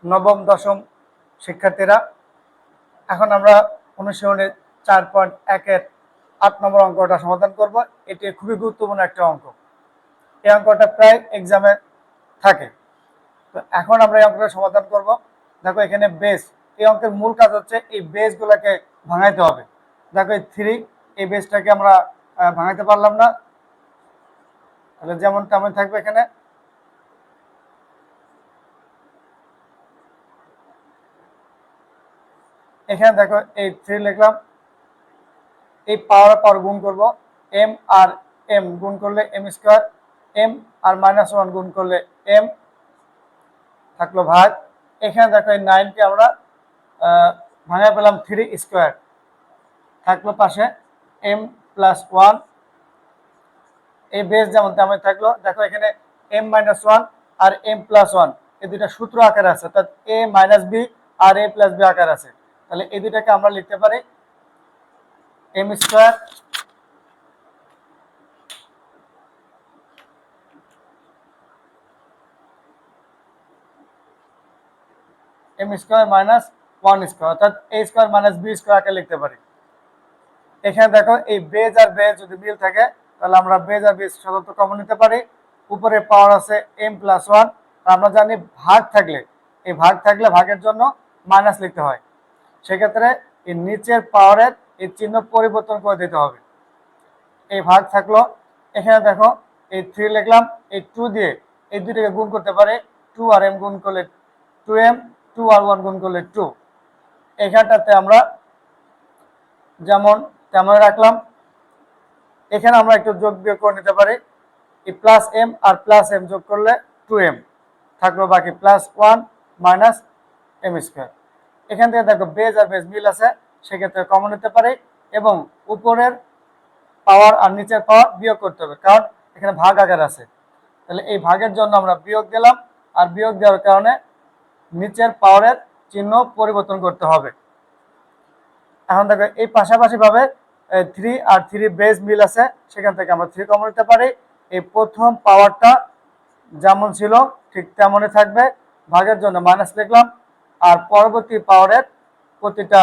নবম দশম শিক্ষার্থীরা, এখন আমরা অনুশীলনের 4.1-এর 8 নম্বর অঙ্কটা সমাধান করব। এটি খুবই গুরুত্বপূর্ণ একটা অঙ্ক। এই অঙ্কটা প্রায় এক্সামে থাকে। তো এখন আমরা এই অঙ্কটা সমাধান করব। দেখো এখানে বেস, এই অঙ্কের মূল কাজ হচ্ছে এই বেসগুলোকে ভাঙাইতে হবে। দেখো এই 3, এই বেসটাকে আমরা ভাঙাইতে পারলাম না, তাহলে যেমন তেমন থাকবে। এখানে এখানে দেখো এই 3 লিখলাম, এই পাওয়ার গুণ করব। এম আর এম গুণ করলে এম স্কোয়ার, এম আর -1 গুণ করলে এম থাকলো ভাগ। এখানে দেখো এই 9কে আমরা ভাঙা পেলাম 3 স্কোয়ার, থাকলো পাশে এম প্লাস 1। এই বেস যেমন তেমন থাকলো। দেখো এখানে এম -1 আর এম প্লাস 1 এই দুইটা সূত্র আকারে আছে, অর্থাৎ এ মাইনাস বি আর এ প্লাস বি আকার আছে। তাহলে এই দুইটাকে আমরা লিখতে পারি m square m square minus 1 square, অর্থাৎ a square minus b square আকারে লিখতে পারি। এখানে দেখো এই বেজ আর বেজ যদি মিল থাকে তাহলে আমরা বেজ আর বেজ সাধারণত কমন নিতে পারি। উপরে পাওয়ার আছে এম প্লাস 1, আমরা জানি ভাগ থাকলে, এই ভাগ থাকলে ভাগের জন্য মাইনাস লিখতে হয়। সেক্ষেত্রে এই নিচের পাওয়ারের এই চিহ্ন পরিবর্তন করে দিতে হবে। এই ভাগ থাকলো, এখানে দেখো এই 3 লিখলাম, এই 2 দিয়ে এই দুইটাকে গুণ করতে পারে। 2 আর এম গুণ করলে 2m, 2 আর 1 গুণ করলে 2। এখানটাতে আমরা যেমন তেমন রাখলাম। এখানে আমরা একটু যোগ বিয়োগ করে নিতে পারি। এই plus M R plus M যোগ করলে 2m থাকলো, বাকি প্লাস 1 মাইনাস এম স্কোয়ার। এখান থেকে দেখো বেজ আর বেজ মিল আছে, সেক্ষেত্রে কমন নিতে পারি এবং উপরের পাওয়ার আর নিচের পাওয়ার বিয়োগ করতে হবে, কারণ এখানে ভাগ আকার আছে। তাহলে এই ভাগের জন্য আমরা বিয়োগ দিলাম, আর বিয়োগ দেওয়ার কারণে নিচের পাওয়ারের চিহ্ন পরিবর্তন করতে হবে। এখন দেখো এই পাশাপাশি ভাবে 3 আর 3 বেজ মিল আছে, সেখান থেকে আমরা 3 কমন নিতে পারি। এই প্রথম পাওয়ারটা যেমন ছিল ঠিক তেমনই থাকবে, ভাগের জন্য মাইনাস লিখলাম, আর পরবর্তী পাওয়ারের প্রতিটা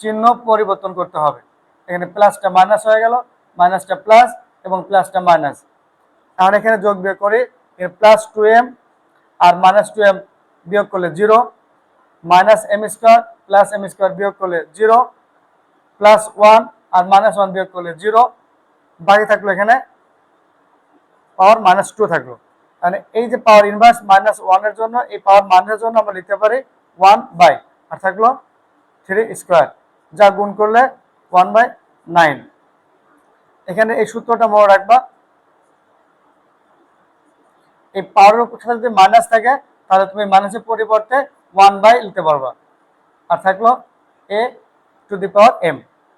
চিহ্ন পরিবর্তন করতে হবে। এখানে প্লাসটা মাইনাস হয়ে গেল, মাইনাসটা প্লাস এবং প্লাসটা মাইনাস। আর এখানে যোগ বিয়োগ করি, প্লাস 2m আর মাইনাস 2m বিয়োগ করলে 0, minus m square plus m square বিয়োগ করলে 0, প্লাস 1 আর মাইনাস 1 বিয়োগ করলে 0, বাকি থাকলো এখানে পাওয়ার -2 থাকলো। মানে এই যে পাওয়ার ইনভার্স -1 এর জন্য, এই পাওয়ার মাইনাসের জন্য আমরা লিখতে পারি 1/, আর থাকলো 3 স্কোয়ার, যা গুণ করলে 1/9। এখানে এই সূত্রটা মনে রাখবা। এই পাওয়ারের সাথে যদি মাইনাস থাকে তাহলে তুমি মাইনাসের পরিবর্তে 1/, লিখতে পারবা, আর থাকলো a to the power m।